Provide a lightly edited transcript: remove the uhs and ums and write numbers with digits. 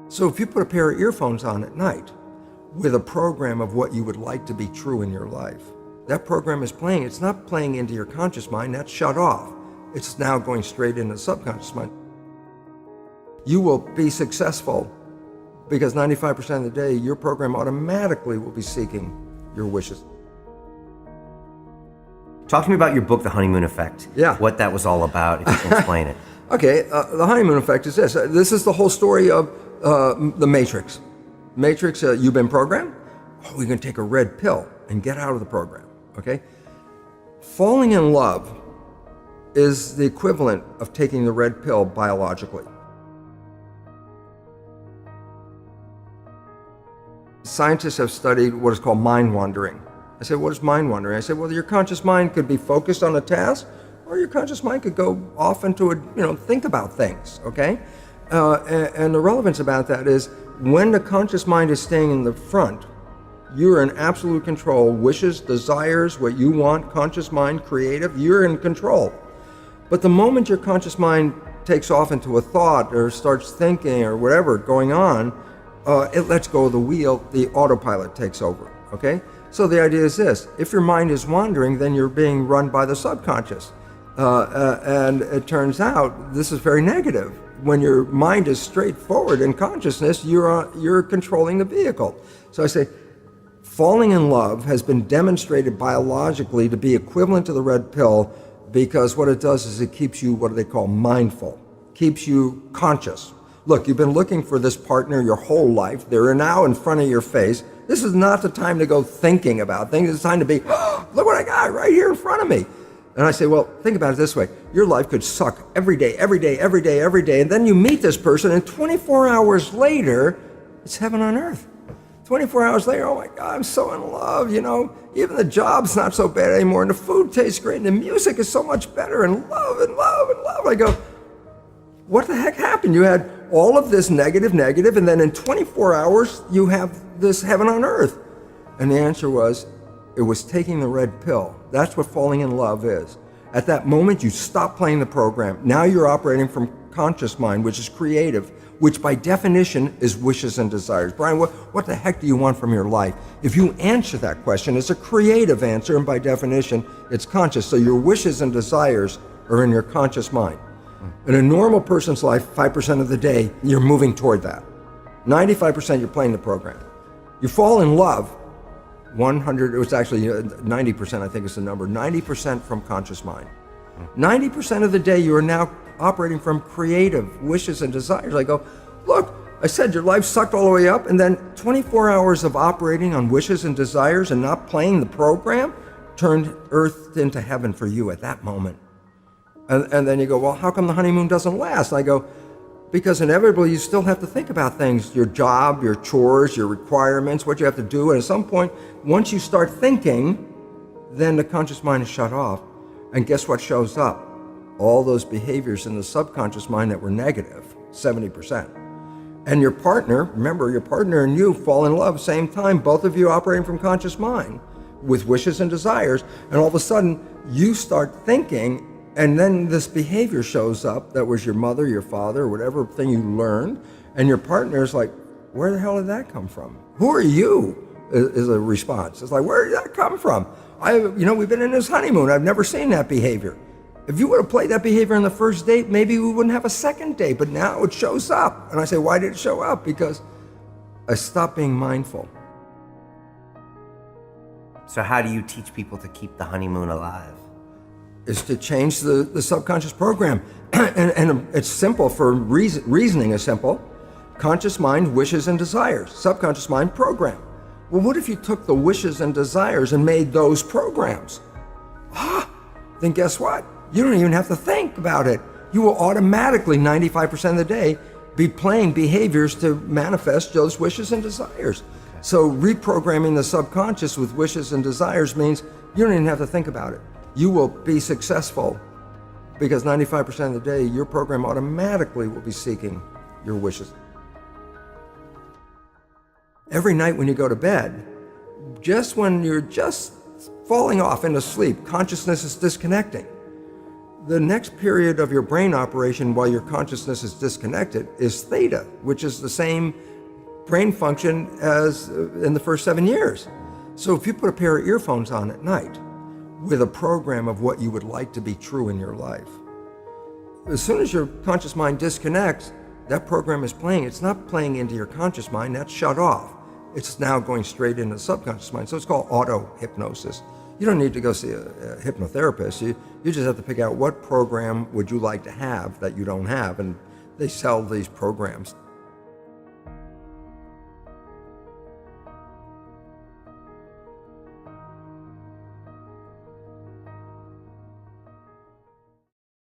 So if you put a pair of earphones on at night with a program of what you would like to be true in your life, that program is playing. It's not playing into your conscious mind. That's shut off. It's now going straight into the subconscious mind. You will be successful because 95% of the day, your program automatically will be seeking your wishes. Talk to me about your book, The Honeymoon Effect. Yeah. What that was all about, if you can explain it. Okay, the honeymoon effect is this. This is the whole story of the Matrix. Matrix, you've been programmed. Oh, we're going to take a red pill and get out of the program, okay? Falling in love is the equivalent of taking the red pill biologically. Scientists have studied what is called mind wandering. I said, what is mind wandering? I said, well, your conscious mind could be focused on a task, or your conscious mind could go off into think about things, okay? And the relevance about that is when the conscious mind is staying in the front, you're in absolute control. Wishes, desires, what you want, conscious mind, creative, you're in control. But the moment your conscious mind takes off into a thought or starts thinking or whatever going on, it lets go of the wheel, the autopilot takes over, okay? So the idea is this: if your mind is wandering, then you're being run by the subconscious. And it turns out this is very negative. When your mind is straightforward in consciousness, you're controlling the vehicle. So I say, falling in love has been demonstrated biologically to be equivalent to the red pill, because what it does is it keeps you what they call mindful, keeps you conscious. Look, you've been looking for this partner your whole life. They're now in front of your face. This is not the time to go thinking about things. It's time to be, oh, look what I got right here in front of me. And I say, well, think about it this way. Your life could suck every day, every day, every day, every day. And then you meet this person, and 24 hours later, it's heaven on earth. 24 hours later, oh my God, I'm so in love, Even the job's not so bad anymore, and the food tastes great, and the music is so much better, and love, and love, and love. I go, what the heck happened? You had all of this negative, and then in 24 hours, you have this heaven on earth. And the answer was, it was taking the red pill. That's what falling in love is. At that moment, you stop playing the program. Now you're operating from conscious mind, which is creative, which by definition is wishes and desires. Brian, what the heck do you want from your life? If you answer that question, it's a creative answer, and by definition, it's conscious. So your wishes and desires are in your conscious mind. In a normal person's life, 5% of the day, you're moving toward that. 95% you're playing the program. You fall in love, 100, it was actually 90%, I think is the number, 90% from conscious mind. 90% of the day you are now operating from creative wishes and desires. I go, look, I said your life sucked all the way up, and then 24 hours of operating on wishes and desires and not playing the program turned earth into heaven for you at that moment. And then you go, well, how come the honeymoon doesn't last? I go, because inevitably you still have to think about things, your job, your chores, your requirements, what you have to do. And at some point, once you start thinking, then the conscious mind is shut off. And guess what shows up? All those behaviors in the subconscious mind that were negative, 70%. And your partner, remember, your partner and you fall in love same time, both of you operating from conscious mind with wishes and desires. And all of a sudden, you start thinking, and then this behavior shows up that was your mother, your father, or whatever thing you learned, and your partner's like, where the hell did that come from? Who are you? Is a response. It's like, where did that come from? We've been in this honeymoon. I've never seen that behavior. If you would have played that behavior on the first date, maybe we wouldn't have a second date, but now it shows up. And I say, why did it show up? Because I stopped being mindful. So how do you teach people to keep the honeymoon alive? Is to change the subconscious program. and it's simple, for reasoning is simple. Conscious mind, wishes and desires. Subconscious mind, program. Well, what if you took the wishes and desires and made those programs? Then guess what? You don't even have to think about it. You will automatically, 95% of the day, be playing behaviors to manifest those wishes and desires. So reprogramming the subconscious with wishes and desires means you don't even have to think about it. You will be successful because 95% of the day, your program automatically will be seeking your wishes. Every night when you go to bed, just when you're just falling off into sleep, consciousness is disconnecting. The next period of your brain operation while your consciousness is disconnected is theta, which is the same brain function as in the first 7 years. So if you put a pair of earphones on at night with a program of what you would like to be true in your life, as soon as your conscious mind disconnects, that program is playing. It's not playing into your conscious mind, that's shut off. It's now going straight into the subconscious mind. So it's called auto-hypnosis. You don't need to go see a hypnotherapist. You just have to pick out what program would you like to have that you don't have, and they sell these programs